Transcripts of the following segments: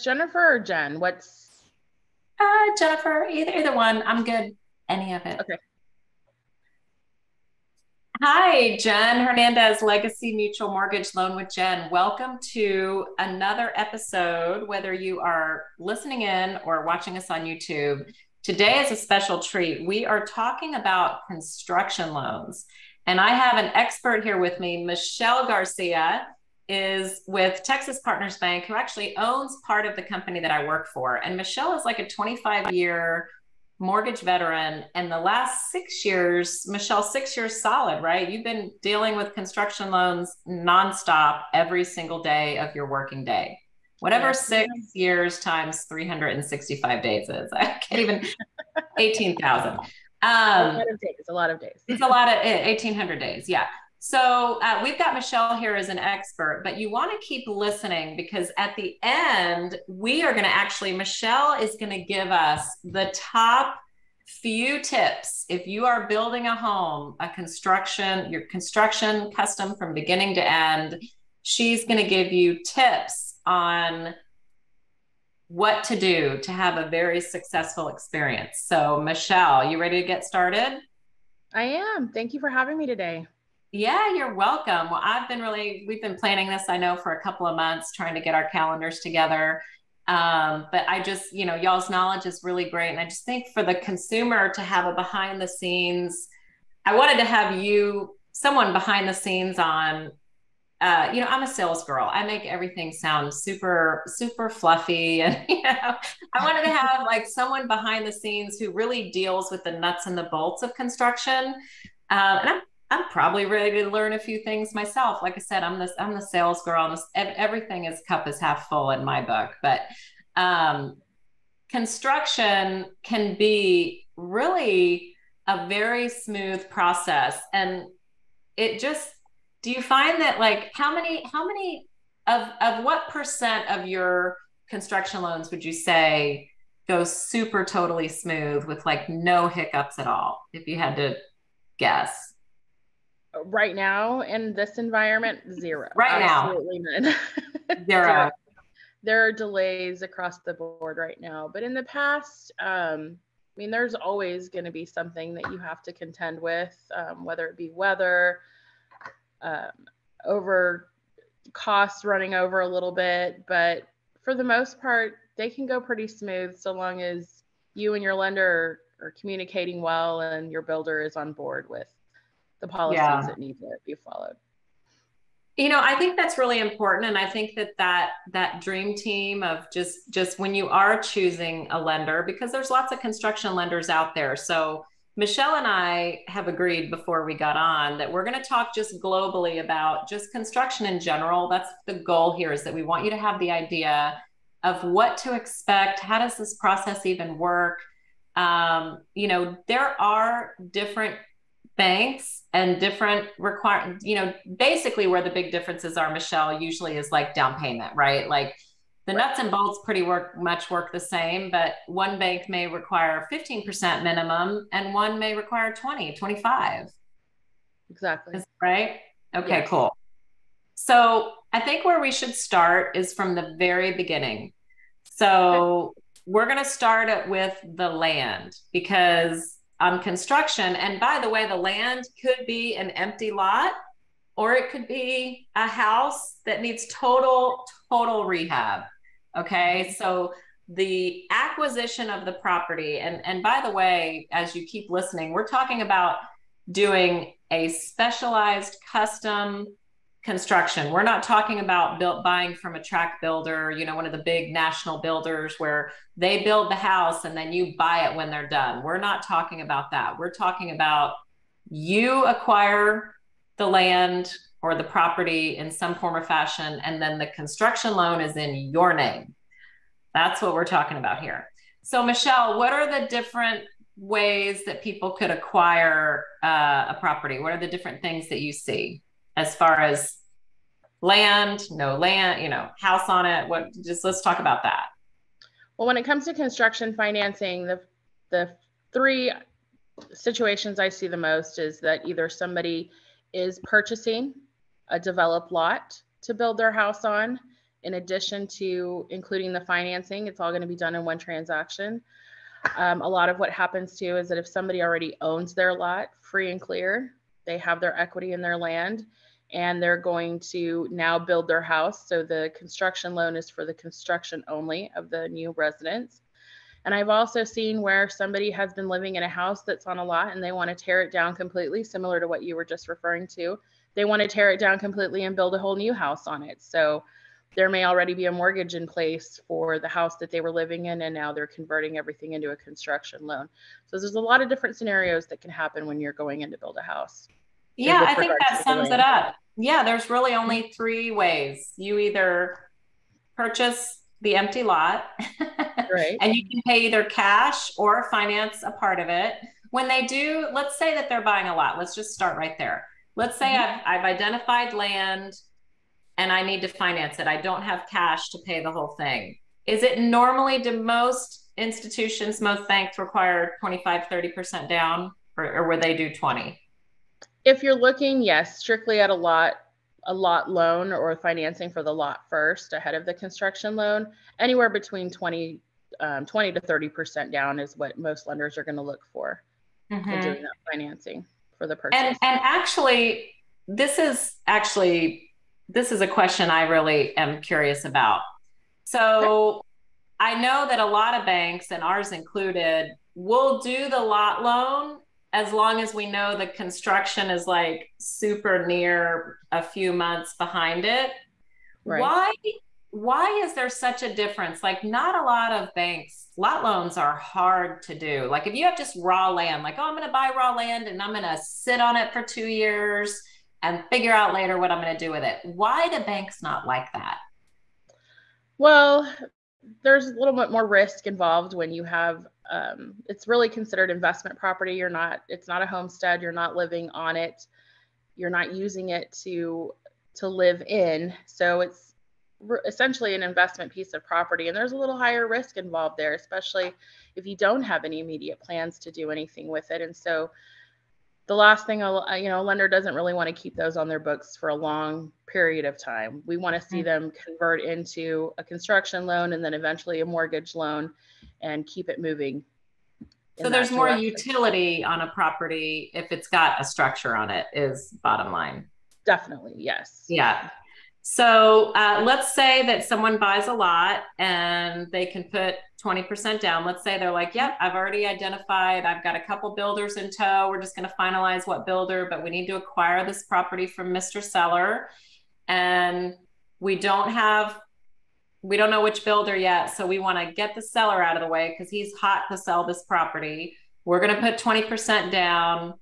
Jennifer or Jen? Jennifer, either one. I'm good. Any of it. Okay. Hi, Jen Hernandez, Legacy Mutual Mortgage Loan with Jen. Welcome to another episode, whether you are listening in or watching us on YouTube. Today is a special treat. We are talking about construction loans. And I have an expert here with me. Michelle Garcia is with Texas Partners Bank, who actually owns part of the company that I work for. And Michelle is like a 25-year mortgage veteran. And the last 6 years, Michelle, 6 years solid, right? You've been dealing with construction loans nonstop every single day of your working day. Whatever Yes, 6 years times 365 days is. I can't even, 18,000. a lot of days, a lot of days. It's a lot of 1,800 days. Yeah. So we've got Michelle here as an expert, but you want to keep listening because at the end, we are going to Michelle is going to give us the top few tips. If you are building a home, your construction custom from beginning to end, she's going to give you tips on what to do to have a very successful experience. So Michelle, you ready to get started? I am. Thank you for having me today. Yeah, you're welcome. Well, we've been planning this, I know, for a couple of months, trying to get our calendars together. But I just, y'all's knowledge is really great. And I just think for the consumer to have a behind the scenes, I wanted to have someone behind the scenes on, I'm a sales girl. I make everything sound super, super fluffy. And, I wanted to have like someone behind the scenes who really deals with the nuts and the bolts of construction. And I'm probably ready to learn a few things myself. Like I said, I'm the sales girl. Everything is cup is half full in my book. But um, construction can be really a very smooth process, and it just do you find that like how many of what percent of your construction loans would you say go super totally smooth with like no hiccups at all, if you had to guess? Right now in this environment, zero. Right now, Absolutely none. Zero. zero. There are delays across the board right now, but in the past, there's always going to be something that you have to contend with, whether it be weather, um, over costs running over a little bit, but for the most part, they can go pretty smooth so long as you and your lender are communicating well and your builder is on board with the policies Yeah. that need to be followed. I think that's really important. And I think that dream team of just when you are choosing a lender, because there's lots of construction lenders out there. So Michelle and I have agreed before we got on that we're going to talk just globally about just construction in general. That's the goal here, is that we want you to have the idea of what to expect. How does this process even work? There are different banks and different basically where the big differences are, Michelle, usually is like down payment, right? Like the Right. nuts and bolts much work the same, but one bank may require 15% minimum and one may require 20, 25. Exactly. Is that right? Okay, Yes. cool. So I think where we should start is from the very beginning. Okay. So we're going to start it with the land, because on construction, and by the way, the land could be an empty lot or it could be a house that needs total rehab. Okay. So the acquisition of the property, and by the way, as you keep listening, we're talking about doing a specialized custom construction. We're not talking about buying from a track builder, one of the big national builders where they build the house and then you buy it when they're done. We're not talking about that. We're talking about you acquire the land or the property in some form or fashion, and then the construction loan is in your name. That's what we're talking about here. So, Michelle, what are the different ways that people could acquire a property? What are the different things that you see as far as land, no land, house on it? Let's talk about that. Well, when it comes to construction financing, the three situations I see the most is that either somebody is purchasing a developed lot to build their house on, in addition to including the financing, it's all going to be done in one transaction. A lot of what happens too is that if somebody already owns their lot free and clear, they have their equity in their land, and they're going to now build their house. So the construction loan is for the construction only of the new residence. And I've also seen where somebody has been living in a house that's on a lot and they want to tear it down completely, similar to what you were just referring to. They want to tear it down completely and build a whole new house on it. So there may already be a mortgage in place for the house that they were living in, and now they're converting everything into a construction loan. So there's a lot of different scenarios that can happen when you're going in to build a house. Yeah, I think that sums it up. Yeah, there's really only three ways. You either purchase the empty lot, right, and you can pay either cash or finance a part of it. When they do, let's say that they're buying a lot. Let's just start right there. Let's say I've identified land and I need to finance it. I don't have cash to pay the whole thing. Is it normally, do most institutions, most banks require 25, 30% down, or would they do 20? If you're looking, yes, strictly at a lot loan or financing for the lot first ahead of the construction loan, anywhere between 20 to 30% down is what most lenders are going to look for in doing that financing for the purchase. And actually, this is a question I really am curious about. So I know that a lot of banks, and ours included, will do the lot loan as long as we know the construction is like super near a few months behind it. Right. Why is there such a difference? Like, not a lot of banks, lot loans are hard to do. Like, if you have just raw land, like, oh, I'm going to buy raw land and I'm going to sit on it for 2 years and figure out later what I'm going to do with it. Why do banks not like that? Well, there's a little bit more risk involved when you have, it's really considered investment property. It's not a homestead. You're not living on it. You're not using it to live in. So it's essentially an investment piece of property, and there's a little higher risk involved there, especially if you don't have any immediate plans to do anything with it. And so the last thing, a lender doesn't really want to keep those on their books for a long period of time. We want to see them convert into a construction loan and then eventually a mortgage loan and keep it moving. So there's more utility on a property if it's got a structure on it, is bottom line. Definitely, yes. Yeah. So let's say that someone buys a lot and they can put 20% down. Let's say they're like, yep, I've already identified, I've got a couple builders in tow. We're just going to finalize what builder, but we need to acquire this property from Mr. Seller. And we don't know which builder yet. So we want to get the seller out of the way because he's hot to sell this property. We're going to put 20% down.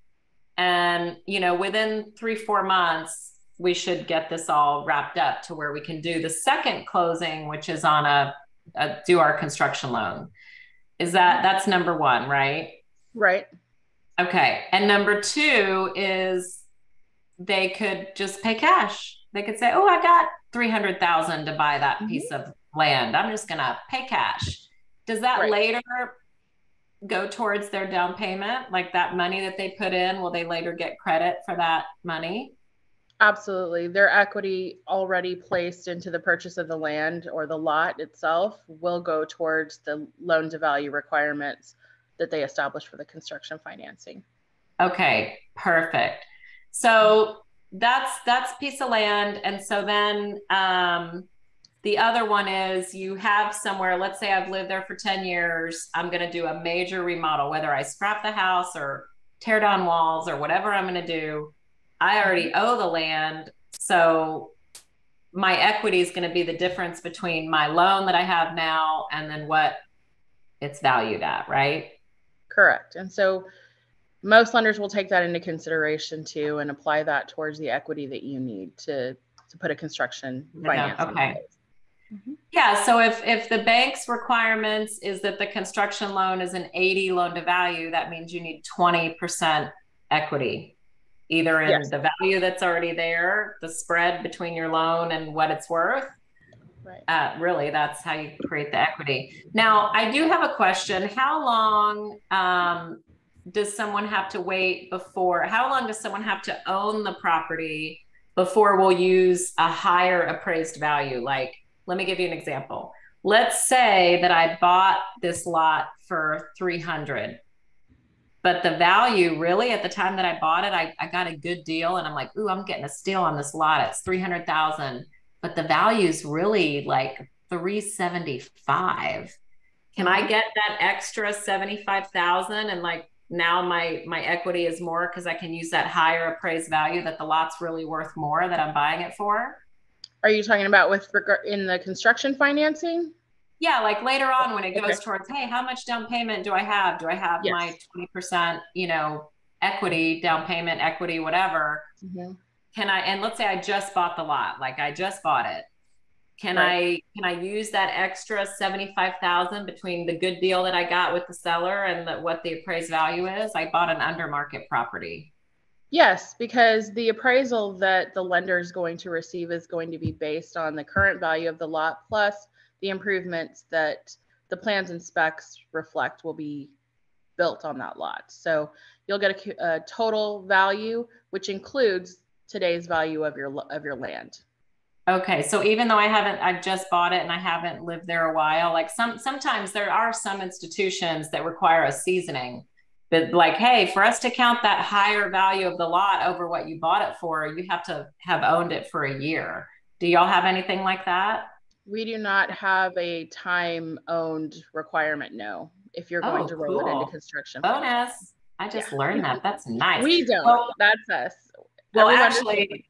And, within 3-4 months, we should get this all wrapped up to where we can do the second closing, which is on do our construction loan. That's number one, right? Right. Okay. And number two is they could just pay cash. They could say, oh, I got $300,000 to buy that piece of land. I'm just going to pay cash. Does that later go towards their down payment? Like, that money that they put in, will they later get credit for that money? Absolutely. Their equity already placed into the purchase of the land or the lot itself will go towards the loan to value requirements that they establish for the construction financing. Okay, perfect. So that's a piece of land. And so then the other one is you have somewhere, let's say I've lived there for 10 years. I'm going to do a major remodel, whether I scrap the house or tear down walls or whatever I'm going to do. I already owe the land. So my equity is going to be the difference between my loan that I have now and then what it's valued at, right? Correct. And so most lenders will take that into consideration too and apply that towards the equity that you need to put a construction financing in place. Yeah. So if the bank's requirements is that the construction loan is an 80 loan to value, that means you need 20% equity, either in the value that's already there, the spread between your loan and what it's worth. Right. Really, that's how you create the equity. Now, I do have a question. How long does someone have to wait before? How long does someone have to own the property before we'll use a higher appraised value? Like, let me give you an example. Let's say that I bought this lot for 300, but the value really at the time that I bought it, I got a good deal and I'm like, ooh, I'm getting a steal on this lot. It's 300,000, but the value is really like 375. Can I get that extra 75,000 and like now my equity is more because I can use that higher appraised value that the lot's really worth more that I'm buying it for? Are you talking about with regard in the construction financing? Yeah, like later on when it goes towards, hey, how much down payment do I have? Do I have my 20%, equity, down payment, equity, whatever? Can I, and let's say I just bought the lot, like I just bought it. Can I use that extra 75,000 between the good deal that I got with the seller and what the appraised value is? I bought an under market property. Yes, because the appraisal that the lender is going to receive is going to be based on the current value of the lot plus the improvements that the plans and specs reflect will be built on that lot. So you'll get a total value, which includes today's value of your land. Okay, so even though I've just bought it and I haven't lived there a while, like sometimes there are some institutions that require a seasoning. But like, hey, for us to count that higher value of the lot over what you bought it for, you have to have owned it for a year. Do y'all have anything like that? We do not have a time owned requirement, no, if you're going to roll it into construction. Bonus. I just learned that. That's nice. We don't. Well, that's us. Well, actually,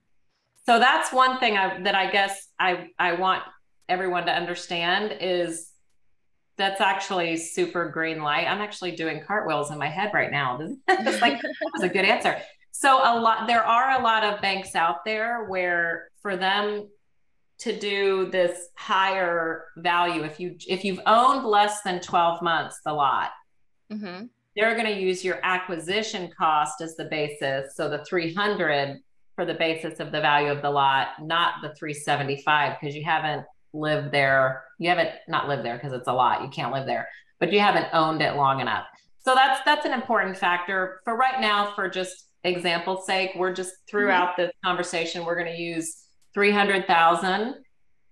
so that's one thing that I guess I want everyone to understand is that's actually super green light. I'm actually doing cartwheels in my head right now. Just like that was a good answer. So there are a lot of banks out there where for them to do this higher value, if you've owned less than 12 months the lot, they're going to use your acquisition cost as the basis. So the 300 for the basis of the value of the lot, not the 375, because you haven't lived there. You haven't not lived there because it's a lot. You can't live there, but you haven't owned it long enough. So that's an important factor. For right now, for just example's sake, we're just throughout this conversation, we're going to use 300,000.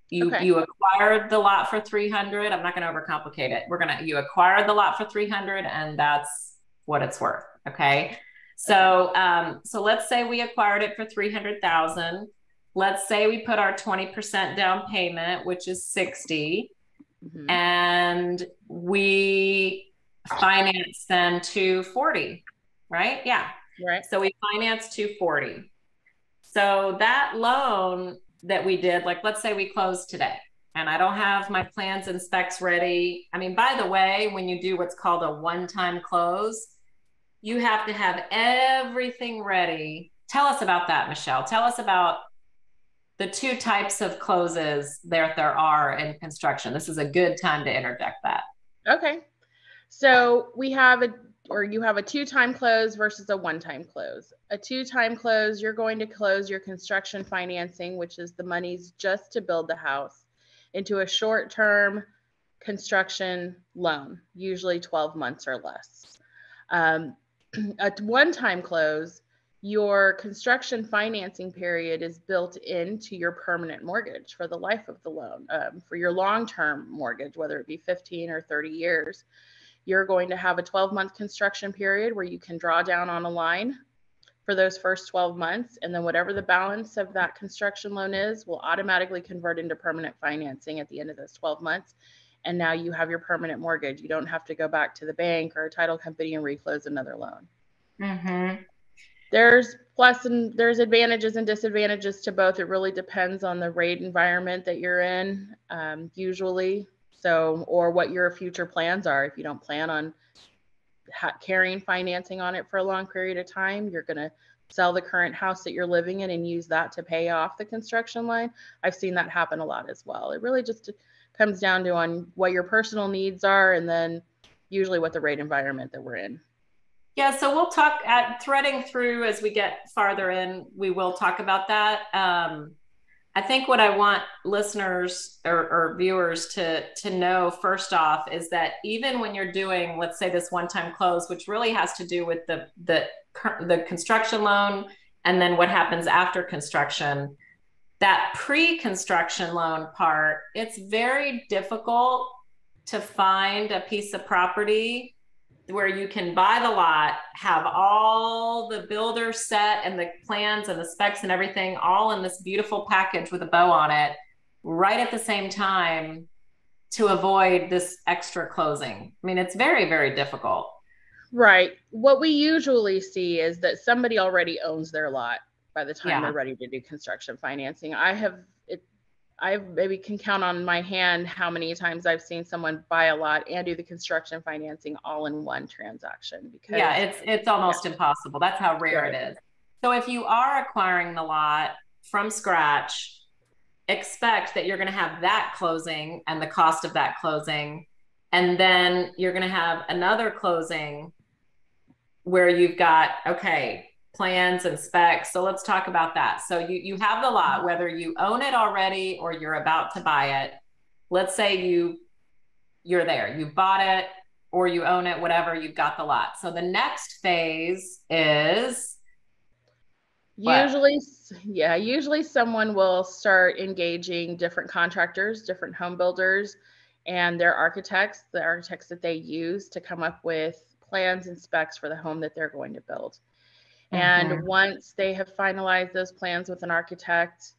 You acquired the lot for 300. I'm not going to overcomplicate it. You acquired the lot for 300 and that's what it's worth. Okay. So, so let's say we acquired it for 300,000. Let's say we put our 20% down payment, which is 60, and we finance then 240, right? Yeah. Right. So we financed 240. So that loan that we did, like, let's say we closed today and I don't have my plans and specs ready. I mean, by the way, when you do what's called a one-time close, you have to have everything ready. Tell us about that, Michelle. Tell us about the two types of closes there are in construction. This is a good time to interject that. Okay. So you have a two-time close versus a one-time close. A two-time close, you're going to close your construction financing, which is the monies just to build the house, into a short-term construction loan, usually 12 months or less. A one-time close, your construction financing period is built into your permanent mortgage for the life of the loan. For your long-term mortgage, whether it be 15 or 30 years, you're going to have a 12-month construction period where you can draw down on a line for those first 12 months. And then whatever the balance of that construction loan is will automatically convert into permanent financing at the end of those 12 months. And now you have your permanent mortgage. You don't have to go back to the bank or a title company and reclose another loan. There's there's advantages and disadvantages to both. It really depends on the rate environment that you're in, usually. So, or what your future plans are. If you don't plan on carrying financing on it for a long period of time, you're going to sell the current house that you're living in and use that to pay off the construction line. I've seen that happen a lot as well. It really just comes down to on what your personal needs are and then usually what the rate environment that we're in. Yeah, so we'll talk at threading through as we get farther in, we will talk about that. I think what I want listeners or viewers to know first off is that even when you're doing, let's say this one-time close, which really has to do with the construction loan and then what happens after construction, that pre-construction loan part, it's very difficult to find a piece of property where you can buy the lot, have all the builder set and the plans and the specs and everything all in this beautiful package with a bow on it, right at the same time, to avoid this extra closing. I mean, it's very, very difficult. Right. What we usually see is that somebody already owns their lot by the time they're Yeah. ready to do construction financing. I maybe can count on my hand how many times I've seen someone buy a lot and do the construction financing all in one transaction Yeah, because it's almost impossible. That's how rare it right. is. So if you are acquiring the lot from scratch, expect that you're going to have that closing and the cost of that closing. And then you're going to have another closing where you've got, okay, plans and specs. So let's talk about that. So you have the lot, whether you own it already or you're about to buy it. Let's say you're there, you bought it or you own it, whatever, you've got the lot. So the next phase is what? Usually someone will start engaging different contractors, different home builders, and their architects, the architects that they use to come up with plans and specs for the home that they're going to build. And Mm-hmm. once they have finalized those plans with an architect,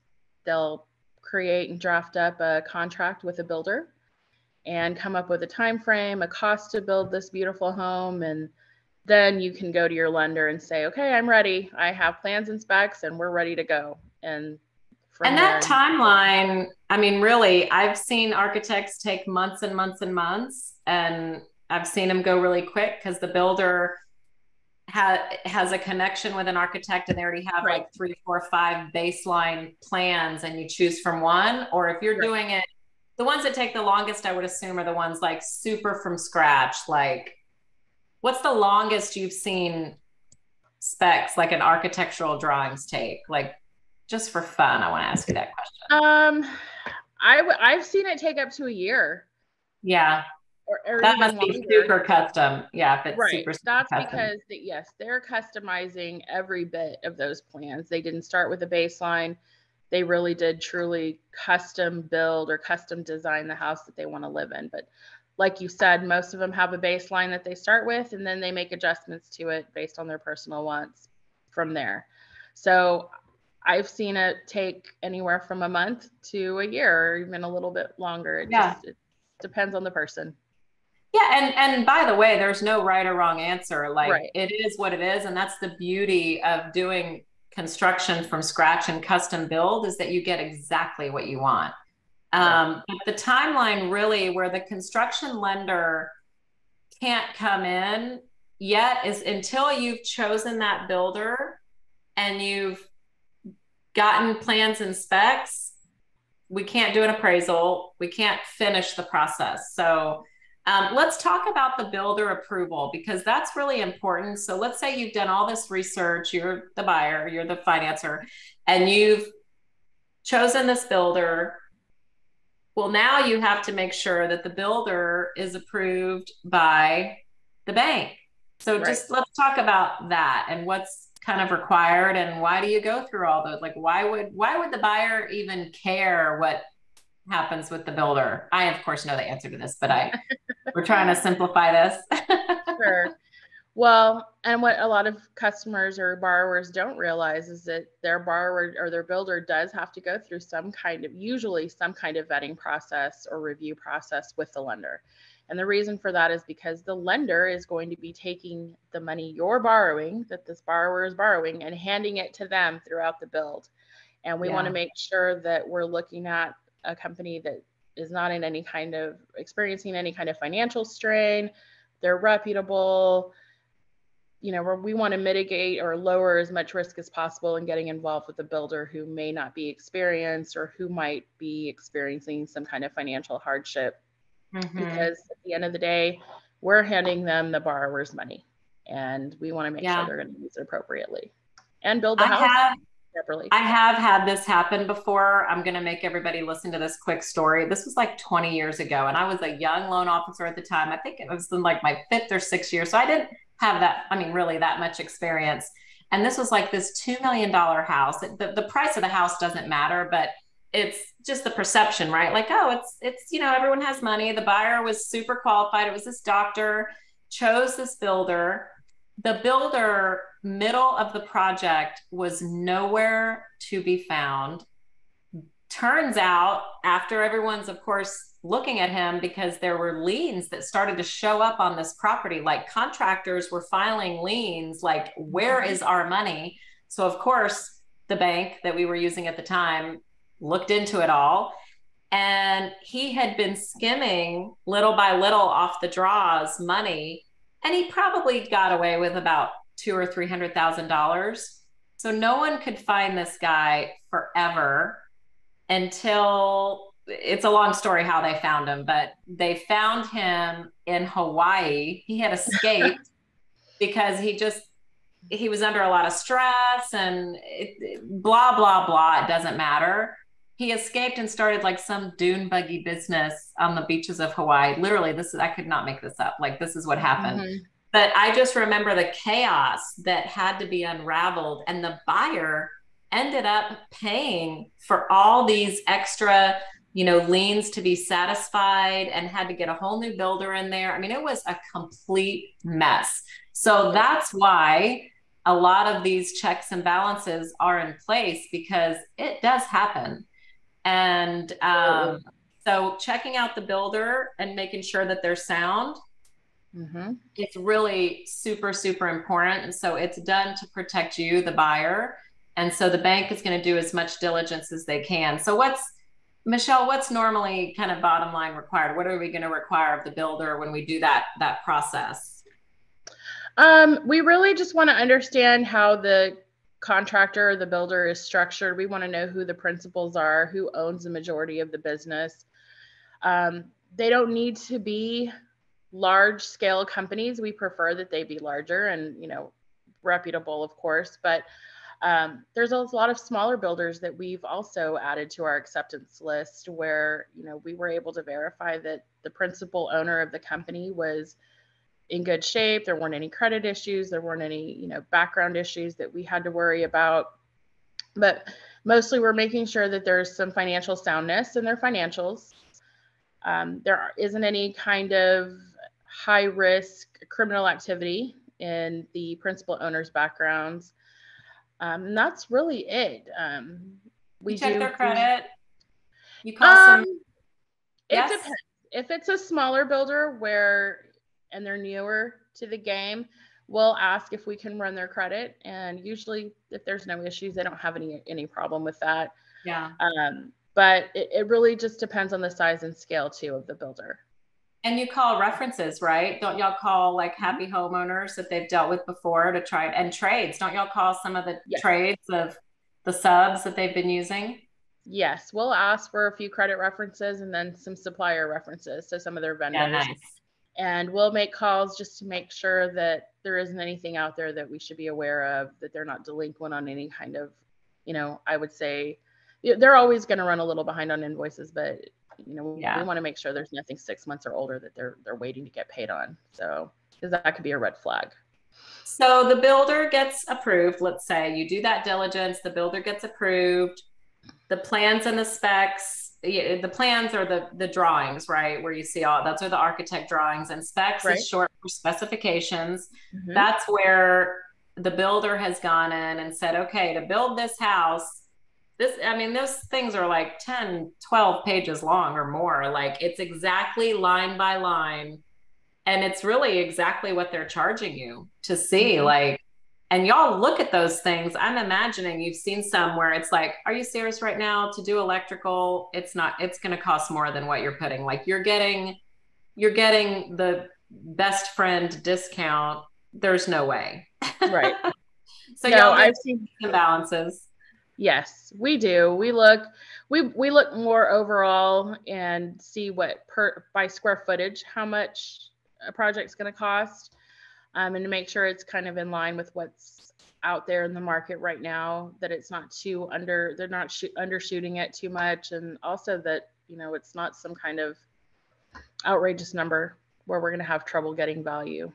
they'll create and draft up a contract with a builder and come up with a time frame, a cost to build this beautiful home, and then you can go to your lender and say, okay, I'm ready. I have plans and specs and we're ready to go. And from And there, that timeline, I mean, really, I've seen architects take months and months and months, and I've seen them go really quick because the builder has a connection with an architect and they already have right, like 3, 4, 5 baseline plans, and you choose from one. Or if you're right. doing it, the ones that take the longest, I would assume, are the ones like super from scratch. Like, what's the longest you've seen specs like an architectural drawings take? Like, just for fun, I want to ask you that question. Um, I've seen it take up to a year Yeah, or that even must be longer. super custom. Yeah, if it's Right. super, super That's custom. because yes, they're customizing every bit of those plans. They didn't start with a baseline. They really did truly custom build or custom design the house that they want to live in. But like you said, most of them have a baseline that they start with and then they make adjustments to it based on their personal wants from there. So I've seen it take anywhere from a month to a year or even a little bit longer. Yeah. It depends on the person. Yeah, and by the way, there's no right or wrong answer. Like, Right. it is what it is, and that's the beauty of doing construction from scratch and custom build, is that you get exactly what you want. Right. But the timeline, really, where the construction lender can't come in yet, is until you've chosen that builder and you've gotten plans and specs. We can't do an appraisal. We can't finish the process. So let's talk about the builder approval, because that's really important. So let's say you've done all this research, you're the buyer, you're the financer, and you've chosen this builder. Well, now you have to make sure that the builder is approved by the bank. So Right. just let's talk about that and what's kind of required, and why do you go through all those? Like, why would the buyer even care what happens with the builder? I of course know the answer to this, but we're trying to simplify this. Sure. Well, and what a lot of customers or borrowers don't realize is that their borrower or their builder does have to go through usually some kind of vetting process or review process with the lender. And the reason for that is because the lender is going to be taking the money you're borrowing, that this borrower is borrowing, and handing it to them throughout the build. And we want to Yeah. make sure that we're looking at a company that is not in any kind of experiencing any kind of financial strain. They're reputable. We want to mitigate or lower as much risk as possible in getting involved with a builder who may not be experienced or who might be experiencing some kind of financial hardship. Mm-hmm. Because at the end of the day, we're handing them the borrower's money and we want to make sure Yeah. they're going to use it appropriately and build the I house have properly. I have had this happen before. I'm going to make everybody listen to this quick story. This was like 20 years ago, and I was a young loan officer at the time. I think it was in like my fifth or sixth year. So I didn't have that, I mean, really that much experience. And this was like this $2 million house. The price of the house doesn't matter, but it's just the perception, right? Like, oh, it's, everyone has money. The buyer was super qualified. It was this doctor, chose this builder. The builder, middle of the project, was nowhere to be found. Turns out, after everyone's, of course, looking at him, because there were liens that started to show up on this property, like contractors were filing liens, like, where is our money? So, of course, the bank that we were using at the time looked into it all. And he had been skimming little by little off the draws money. And he probably got away with about $200,000 or $300,000. So no one could find this guy forever, until, it's a long story how they found him, but they found him in Hawaii. He had escaped because he was under a lot of stress and blah, blah, blah. It doesn't matter. He escaped and started like some dune buggy business on the beaches of Hawaii. Literally, I could not make this up. Like, this is what happened. Mm-hmm. But I just remember the chaos that had to be unraveled. And the buyer ended up paying for all these extra, liens to be satisfied, and had to get a whole new builder in there. I mean, it was a complete mess. So that's why a lot of these checks and balances are in place, because it does happen. And so checking out the builder and making sure that they're sound, mm-hmm. It's really super, super important. And so it's done to protect you, the buyer. And so the bank is going to do as much diligence as they can. So Michelle, what's normally kind of bottom line required? What are we going to require of the builder when we do that process? We really just want to understand how the contractor or the builder is structured. We want to know who the principals are, who owns the majority of the business. They don't need to be large scale companies. We prefer that they be larger and, reputable, of course, but there's a lot of smaller builders that we've also added to our acceptance list, where, we were able to verify that the principal owner of the company was in good shape. There weren't any credit issues. There weren't any, background issues that we had to worry about. But mostly we're making sure that there's some financial soundness in their financials. There isn't any kind of high risk criminal activity in the principal owner's backgrounds. And that's really it. We check their credit. You call some. It depends. If it's a smaller builder and they're newer to the game, we'll ask if we can run their credit. And usually, if there's no issues, they don't have any problem with that. Yeah. But it really just depends on the size and scale too of the builder. And you call references, right? Don't y'all call like happy homeowners that they've dealt with before to try, and trades? Don't y'all call some of the trades of the subs that they've been using? Yes, we'll ask for a few credit references and then some supplier references to some of their vendors. Yeah, nice. And we'll make calls just to make sure that there isn't anything out there that we should be aware of, that they're not delinquent on any kind of, I would say they're always going to run a little behind on invoices, but we want to make sure there's nothing 6 months or older that they're waiting to get paid on. So, because that could be a red flag. So the builder gets approved. Let's say you do that diligence, the builder gets approved, the plans and the specs. The plans are the drawings, right? Where you see those are the architect drawings, and specs is short for specifications. Mm-hmm. That's where the builder has gone in and said, okay, to build this house, those things are like 10, 12 pages long or more. Like, it's exactly line by line. And it's really exactly what they're charging you to see. Mm-hmm. Like, and y'all look at those things. I'm imagining you've seen some where it's like, are you serious right now to do electrical? It's going to cost more than what you're putting. Like, you're getting the best friend discount. There's no way. Right. So y'all I've seen imbalances. Yes, we do. We look more overall and see what by square footage, how much a project's going to cost, and to make sure it's kind of in line with what's out there in the market right now, that it's not they're not undershooting it too much. And also that, it's not some kind of outrageous number where we're going to have trouble getting value.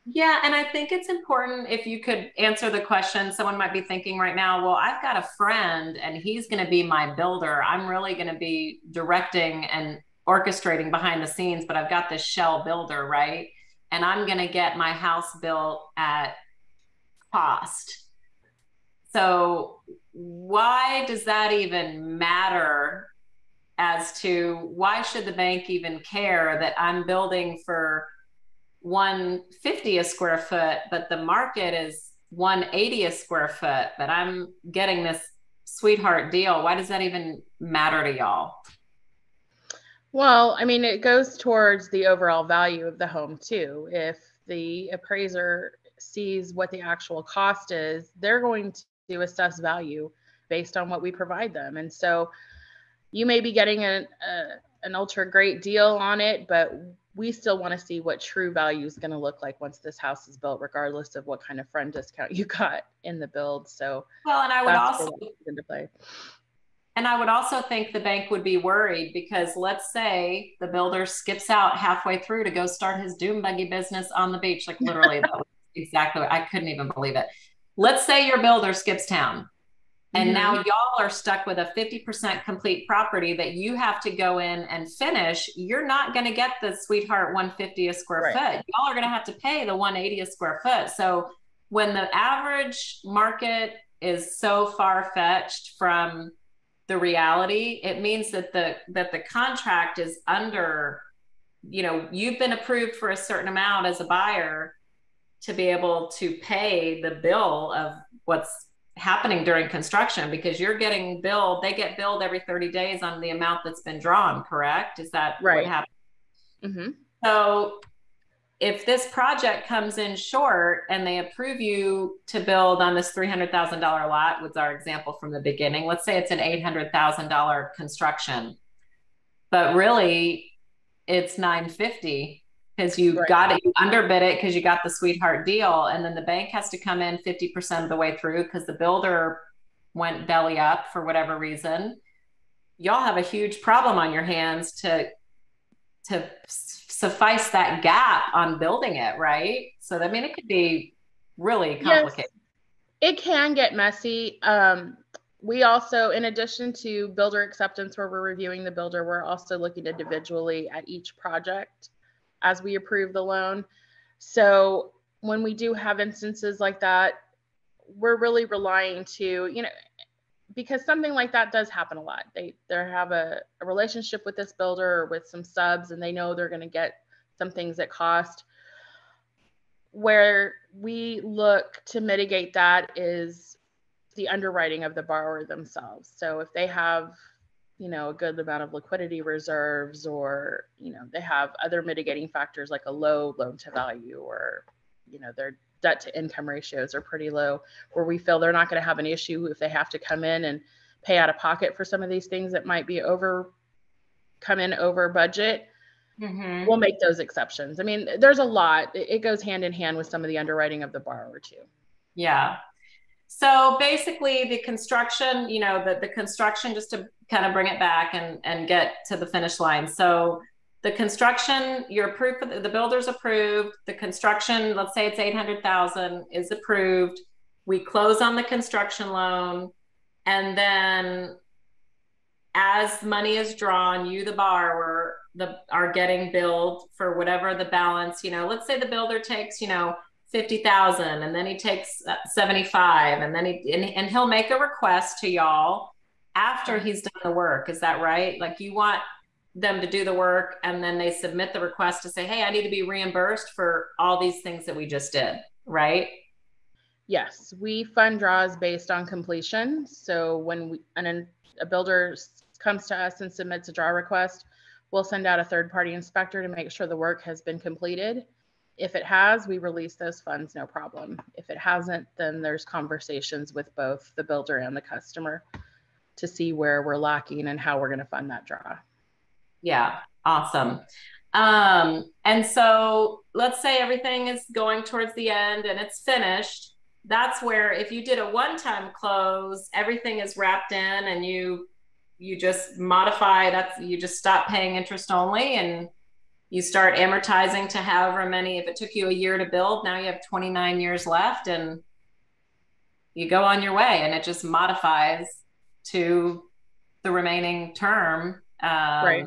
Yeah, and I think it's important if you could answer the question. Someone might be thinking right now, well, I've got a friend and he's going to be my builder. I'm really going to be directing and orchestrating behind the scenes, but I've got this shell builder, right? And I'm going to get my house built at cost. So, why does that even matter as to why should the bank even care that I'm building for 150 a square foot, but the market is 180 a square foot, but I'm getting this sweetheart deal? Why does that even matter to y'all? Well, I mean, it goes towards the overall value of the home too. If the appraiser sees what the actual cost is, they're going to assess value based on what we provide them. And so you may be getting an ultra great deal on it, but we still want to see what true value is going to look like once this house is built, regardless of what kind of friend discount you got in the build. So Well, that's where that comes into play. and I would also think the bank would be worried because let's say the builder skips out halfway through to go start his doom buggy business on the beach. Like literally, that was exactly what I couldn't even believe it. Let's say your builder skips town and now Mm-hmm. y'all are stuck with a 50% complete property that you have to go in and finish. You're not going to get the sweetheart 150 a square Right. foot. Y'all are going to have to pay the 180 a square foot. So when the average market is so far fetched from the reality, it means that the contract is under, you've been approved for a certain amount as a buyer to be able to pay the bill of what's happening during construction because you're getting billed, they get billed every 30 days on the amount that's been drawn, correct? Is that what Right. happened? Mm-hmm. So if this project comes in short and they approve you to build on this $300,000 lot, was our example from the beginning. Let's say it's an $800,000 construction, but really it's 950 because you Right. got it, you underbid it because you got the sweetheart deal. And then the bank has to come in 50% of the way through because the builder went belly up for whatever reason. Y'all have a huge problem on your hands to suffice that gap on building it, right? So I mean, it could be really Yes, complicated. it can get messy. We also, in addition to builder acceptance, where we're reviewing the builder, we're also looking individually at each project as we approve the loan. So when we do have instances like that, we're really relying to, because something like that does happen a lot. They have a relationship with this builder or with some subs, and they know they're going to get some things at cost. Where we look to mitigate that is the underwriting of the borrower themselves. So if they have, a good amount of liquidity reserves, or, they have other mitigating factors like a low loan to value, or, their debt to income ratios are pretty low, where we feel they're not going to have an issue if they have to come in and pay out of pocket for some of these things that might be come in over budget, Mm-hmm. we'll make those exceptions. I mean, there's a lot. It goes hand in hand with some of the underwriting of the borrower too. Yeah. So basically the construction, the construction, just to kind of bring it back and get to the finish line. So the construction, you're approved, the builder's approved, the construction, let's say it's 800,000 is approved. We close on the construction loan. And then as money is drawn, you, the borrower, are getting billed for whatever the balance, let's say the builder takes, 50,000 and then he takes 75 and then and he'll make a request to y'all after he's done the work. Is that right? Like you want them to do the work and then they submit the request to say, hey, I need to be reimbursed for all these things that we just did, right? Yes, we fund draws based on completion. So when a builder comes to us and submits a draw request, we'll send out a third-party inspector to make sure the work has been completed. If it has, we release those funds, no problem. If it hasn't, then there's conversations with both the builder and the customer to see where we're lacking and how we're going to fund that draw. Yeah, awesome. And so let's say everything is going towards the end and it's finished. That's where if you did a one-time close, everything is wrapped in and you just modify that, you just stop paying interest only and you start amortizing to however many, if it took you a year to build, now you have 29 years left and you go on your way, and it just modifies to the remaining term Right.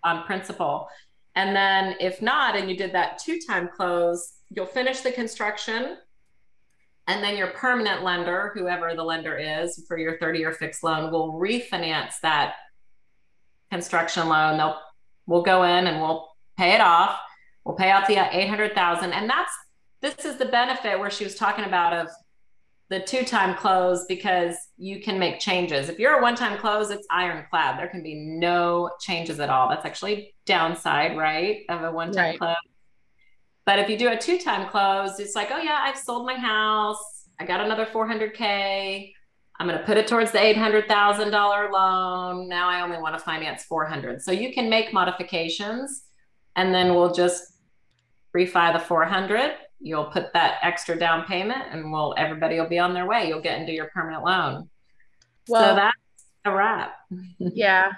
on principal. And then if not, and you did that 2-time close, you'll finish the construction, and then your permanent lender, whoever the lender is for your 30-year fixed loan, will refinance that construction loan. We'll go in and we'll pay it off. We'll pay out the 800,000. And this is the benefit where she was talking about of the 2-time close, because you can make changes. If you're a 1-time close, it's ironclad. There can be no changes at all. That's actually downside, right, of a 1-time close. But if you do a 2-time close, it's like, oh yeah, I've sold my house. I got another 400K. I'm going to put it towards the $800,000 loan. Now I only want to finance 400. So you can make modifications, and then we'll just refi the 400. You'll put that extra down payment, and everybody will be on their way. You'll get into your permanent loan. Well, so that's a wrap. Yeah.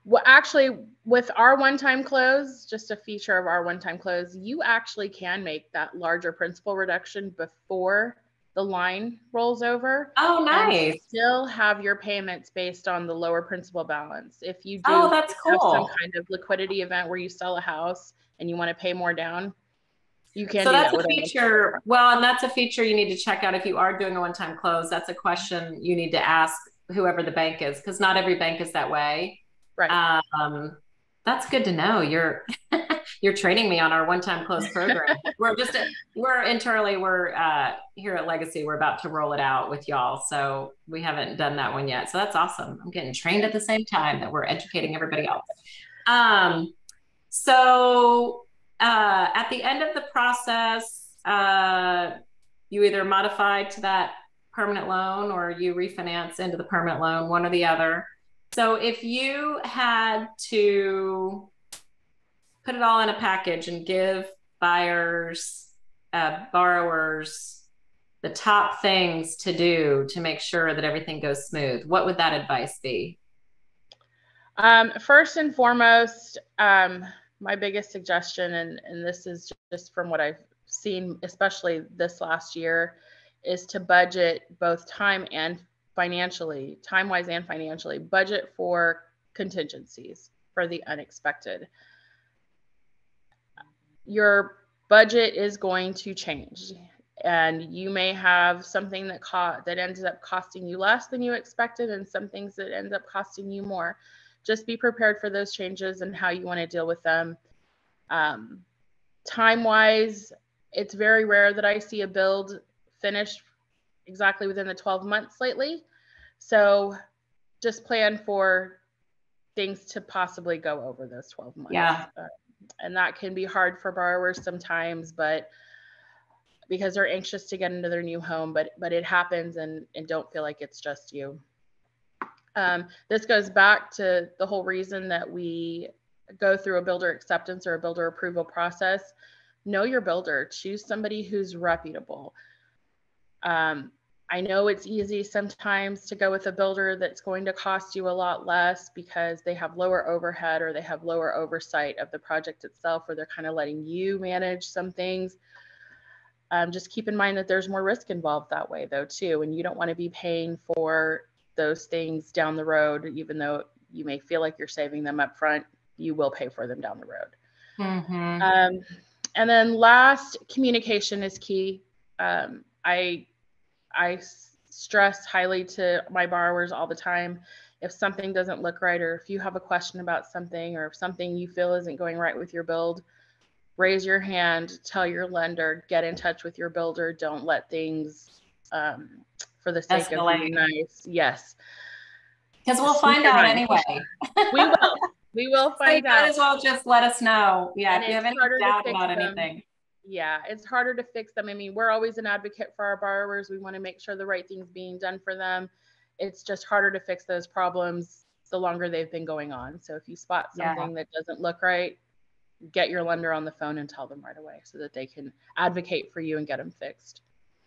Well, actually, with our 1-time close, just a feature of our 1-time close, you actually can make that larger principal reduction before the line rolls over. Oh, nice. And still have your payments based on the lower principal balance. If you do that's cool. have some kind of liquidity event where you sell a house and you want to pay more down, you can do that. So that's a feature. Well, and that's a feature you need to check out if you are doing a 1-time close. That's a question you need to ask whoever the bank is, because not every bank is that way. Right. That's good to know. You're training me on our 1-time close program. we're internally here at Legacy. We're about to roll it out with y'all, so we haven't done that one yet. So that's awesome. I'm getting trained at the same time that we're educating everybody else. So at the end of the process, you either modify to that permanent loan or you refinance into the permanent loan, one or the other. So if you had to put it all in a package and give buyers, borrowers, the top things to do to make sure that everything goes smooth, what would that advice be? First and foremost, my biggest suggestion, and this is just from what I've seen, especially this last year, is to budget both time-wise and financially, budget for contingencies, for the unexpected. Your budget is going to change, and you may have something that ends up costing you less than you expected, and some things that end up costing you more. Just be prepared for those changes and how you want to deal with them. Time-wise, it's very rare that I see a build finished exactly within the 12 months lately. So just plan for things to possibly go over those 12 months. Yeah. And that can be hard for borrowers sometimes, but because they're anxious to get into their new home, but it happens, and don't feel like it's just you. This goes back to the whole reason that we go through a builder acceptance or a builder approval process. Know your builder. Choose somebody who's reputable. I know it's easy sometimes to go with a builder that's going to cost you a lot less because they have lower overhead or they have lower oversight of the project itself, or they're kind of letting you manage some things. Just keep in mind that there's more risk involved that way though too, and you don't want to be paying for those things down the road. Even though you may feel like you're saving them up front, you will pay for them down the road. Mm-hmm. And then last, communication is key. I stress highly to my borrowers all the time. If something doesn't look right, or if you have a question about something, or if something you feel isn't going right with your build, raise your hand, tell your lender, get in touch with your builder. Don't let things, for the sake of being nice. Yes. Because we'll find out anyway. We will find out. Might as well just let us know. Yeah, if you have any doubt about anything. Yeah, it's harder to fix them. I mean, we're always an advocate for our borrowers. We want to make sure the right thing's being done for them. It's just harder to fix those problems the longer they've been going on. So if you spot something that doesn't look right, get your lender on the phone and tell them right away so that they can advocate for you and get them fixed.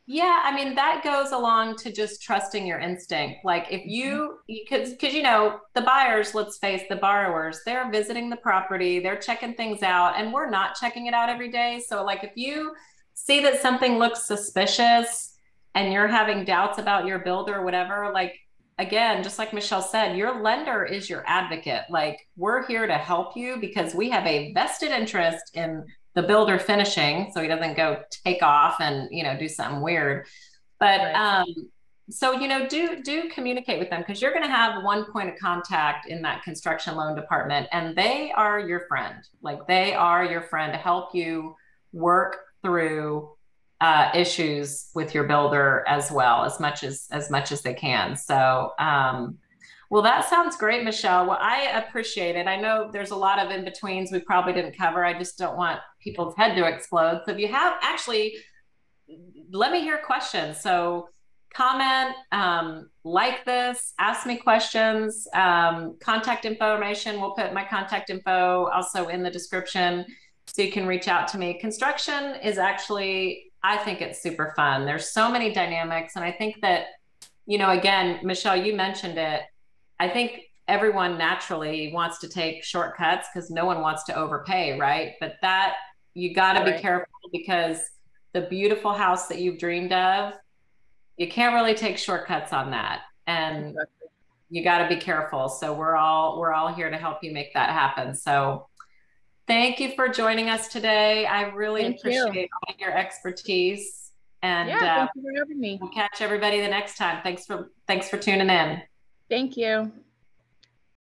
Yeah, I mean, that goes along to just trusting your instinct. Like if Mhm. because you know, the buyers, let's face the borrowers, they're visiting the property, they're checking things out, and we're not checking it out every day. So like if you see that something looks suspicious and you're having doubts about your builder or whatever, like again, just like Michelle said, your lender is your advocate. Like we're here to help you because we have a vested interest in the builder finishing so he doesn't go take off and do something weird. But Right. so do communicate with them because you're going to have one point of contact in that construction loan department, and they are your friend. Like they are your friend to help you work through issues with your builder as well, as much as they can. So well, that sounds great, Michelle. Well, I appreciate it. I know there's a lot of in-betweens we probably didn't cover. I just don't want people's head to explode. So if you have, actually, let me hear questions. So comment, like this, ask me questions, contact information. We'll put my contact info also in the description so you can reach out to me. Construction is actually, I think it's super fun. There's so many dynamics. And I think that, again, Michelle, you mentioned it. I think everyone naturally wants to take shortcuts because no one wants to overpay, right? But that you got to be Right. careful because the beautiful house that you've dreamed of, you can't really take shortcuts on that. And Exactly. you got to be careful. So we're all here to help you make that happen. So thank you for joining us today. I really Thank you. appreciate all your expertise, and Yeah, thank you for having me. we'll catch everybody the next time. Thanks for tuning in. Thank you.